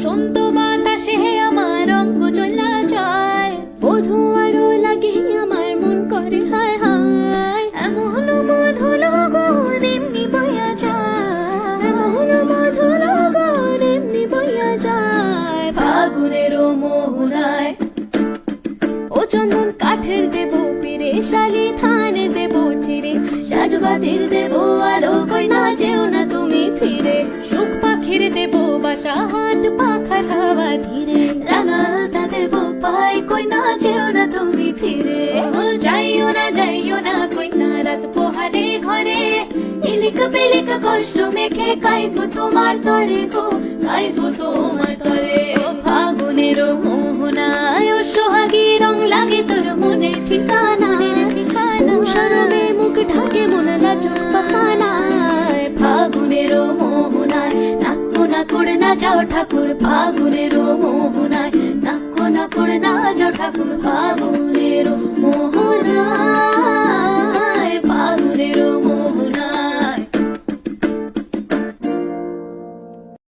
বসন্ত বাতাসে আমার অঙ্গ চলা যায়, বধূ আরো লাগে আমার মন করে হায় হায়। এমন মধুর গুণ এমনি বইয়া যায়, এমন মধুর গুণ এমনি বইয়া যায় ফাগুনের মোহনায়। ও চন্দন কাঠের দেব পিরে, শালি থান দেব চিরে, সাজবাতির দেব আলো, কই না যেও না তুমি ফিরে। সুখ পাখির দেব বাসা, হাত পাখার হাওয়া ধীরে, রাঙালতা দেব পাই, কই না যেও না তুমি ফিরে। যাইও না কই না রাত পোহালে ঘরে, ইলিক বিলিক কষ্ট মেখে কাইব তোমার তরে গো, কাইব তোমার তরে। ও ফাগুনের মোহনায়, ও সোহাগী রং লাগে তোর মনের ঠিকানা, সরবে মুখ ঢাকে মন লাজুক বাহানায়। ফাগুনের মোহনায় নাক্য না করে না যাও ঠাকুর, ফাগুনের মোহনায় নাক্য না করে না যাও ঠাকুর। ফাগুন